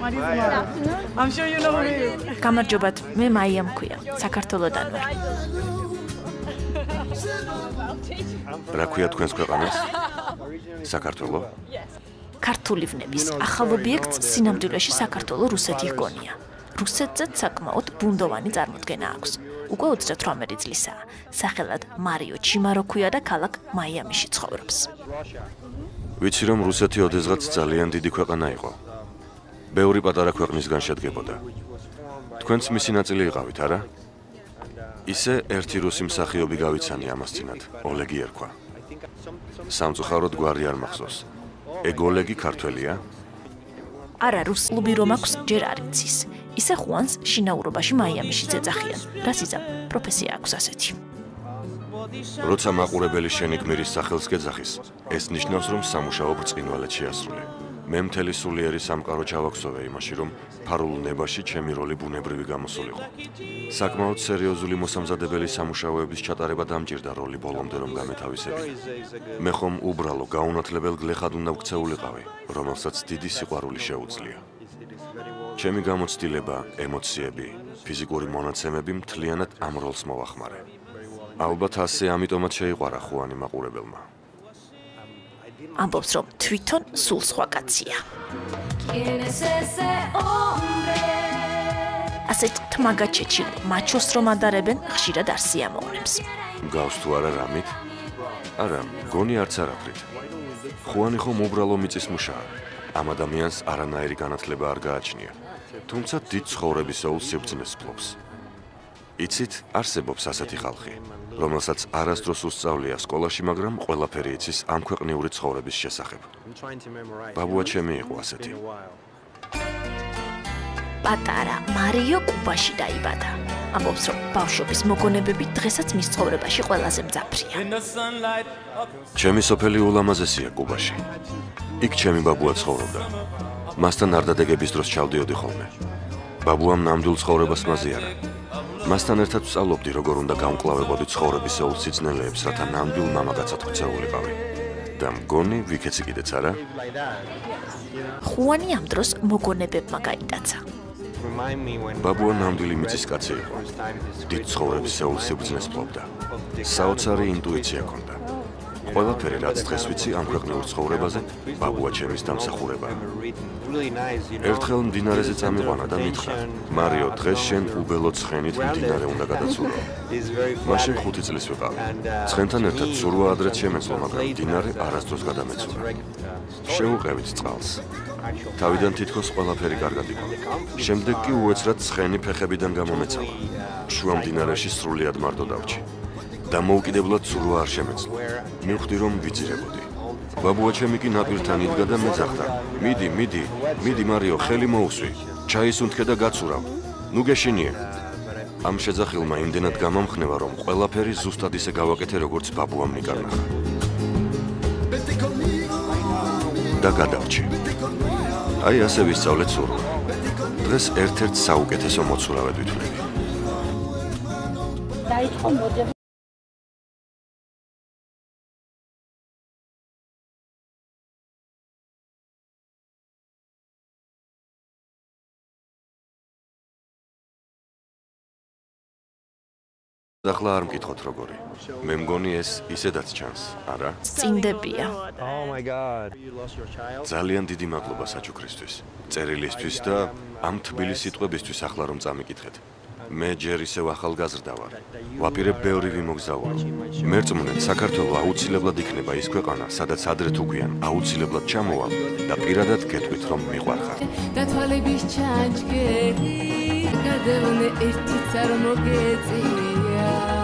I'm sure you know who he is. გამარჯობათ, მე მაია მქვია, საქართველოდან ვარ. რა ქვია თქვენს ქვეყანას? საქართველო? ქართული ვნების ახალ ობიექტს სინამდვილეში საქართველო რუსეთი ჰგონია. რუსეთზეც საკმაოდ ბუნდოვანი წარმოდგენა აქვს. უკვე 38 წლისაა. სახელად მარიო ჩიმაროქვია და ქალაქ მაიამიში ცხოვრობს. ვიცი რომ რუსეთი ოდესღაც ძალიან დიდი ქვეყანა იყო. ბევრი პატარა ქვეყნისგან შედგებოდა. თქვენც მისი ნაწილი იყავით, არა? ისე ერთი რუსი მსახიობი გავიცანი ამას წინათ, ოლეგი ერქვა. სამწუხაროდ გვარი არ მახსოვს. ეგ ოლეგი ქართველია? არა, რუსული რომ აქვს ჯერ არ იცის. ისე ხუანს შინაურობაში მაიამიში ძეძახიან. რას იზამ? პროფესია აქვს ასეთი. როცა მაყურებელი შენი გმირის სახელს გეძახის, ეს ნიშნავს რომ სამუშაო ბრწყინვალედ შეასრულე. მე მთელი სულიერი სამყარო ჩავაქსოვე იმაში, რომ ფარულ ნებაში ჩემი როლი ბუნებრივი გამოსულიყო. საკმაოდ სერიოზული მოსამზადებელი სამუშაოების ჩატარება დამჭირდა როლი ბოლომდე რომ გამეთავისებინა. მე ხომ უბრალო გაუნათლებელ გლეხად უნდა ვქცეულიყავი, რომელსაც დიდი სიყვარული შეუძლია. ჩემი გამოცდილება, ემოციები, ფიზიკური მონაცემები მთლიანად ამ როლს მოვახმარე. ალბათ ასე ამიტომაც შეიყვარა ხუანი მაყურებელმა. ამბობს რომ თვითონ სულ სხვა კაცია. ასეთ თმაგაჩეჩილ მაჩოს რომ ადარებენ ხშირად არ სიამოვნებს. გავს თუ არა რამით? არა, გონი არც არაფრით. ხუანი ხომ უბრალო მიწის მუშაა. ამ ადამიანს არანაირი განათლება არ გააჩნია. თუმცა დიდ ცხოვრებისეულ სიბრძნეს ფლობს. იცით, არსებობს ასეთი ხალხი, რომელსაც არასდროს უსწავლია სკოლაში, მაგრამ ყველაფერი იცის ამ ქვეყნიური ცხოვრების შესახებ. ბაბუა ჩემი იყო ასეთი. პატარა მარიო კუბაში დაიბადა. ამბობს რომ ბავშვობის მოგონებები დღესაც მის ცხოვრებაში ყველაზე მძაფრია. ჩემი სოფელი ულამაზესია კუბაში. იქ ჩემი ბაბუა ცხოვრობდა. მასთან არდადეგების დროს ჩავდიოდი ხოლმე. ბაბუამ ნამდვილ ცხოვრებას მაზიარა. მასთან ერთად ვსწავლობდი, როგორ უნდა გავმკლავებოდი ცხოვრებისეულ სიძნელეებს, რათა ნამდვილ მამაკაცად ვქცეულიყავი. და მგონი ვიქეცი კიდეც არა? ხუანი ამ დროს მოგონებებმა გაიტაცა. ბაბუა ნამდვილი მიწის კაცი იყო. დიდ ცხოვრებისეულ სიბრძნეს ფლობდა. საოცარი ინტუიცია ჰქონდა. ყველაფერი რაც დღეს ვიცი ამ ქვეყნიურ ცხოვრებაზე, ბაბუა ჩემის დამსახურებაა. ერთხელ მდინარეზე წამიყვანა და მითხრა: მარიო, დღეს შენ უბელო ცხენით მდინარე უნდა გადაცურო. მაშინ 5 წლის ვიყავი. ცხენთან ერთად ცურვა ადრეც შემეძლო, მაგრამ მდინარე არასდროს გადამეცურა. შევუყევით წყალს. თავიდან თითქოს ყველაფერი კარგად იყო. შემდეგ კი უეცრად ცხენი ფეხებიდან გამომეცალა. შუა მდინარეში სრულიად მარტო დავჭი. დამოუკიდებლად ცურვა არ შემეძლო. მივხვდი რომ ვიძირებოდი. ბაბუა ჩემი კი ნაპირთან იდგა და მეძახდა: მიდი მარიო, ხელი მოუსვი. ჩაის უნთქე და გაცურავ. ნუ გეშინიე. ამ შეძახილმა იმდენად გამამხნევა, რომ ყველაფერი ზუსტად ისე გავაკეთე, როგორც ბაბუამ მიკარნახა. და გადავჭი. აი ასე ვისწავლე ცურვა. დღეს ერთ-ერთ საუკეთესო მოცურავად ვითვლები. დაიწყო მოძებნა. ახლა არ მკითხოთ როგორი. მე მგონი ეს ისედაც ჩანს, არა? წინდებია. ძალიან დიდი მადლობა საჩუქრისთვის, წერილისთვის და ამ თბილი სიტყვებისთვის ახლა რომ წამიკითხეთ. მე ჯერ ისევ ახალგაზრდა ვარ. ვაპირებ ბევრი ვიმოგზაურო. მერწმუნეთ, საქართველო აუცილებლად იქნება ის ქვეყანა, სადაც ადრე თუ გვიან აუცილებლად ჩამოვალ და პირადად გეტყვით რომ მიყვარხარ. და თვალების ჩანჩქერი გადავნე ერთიც არ მოგეწია.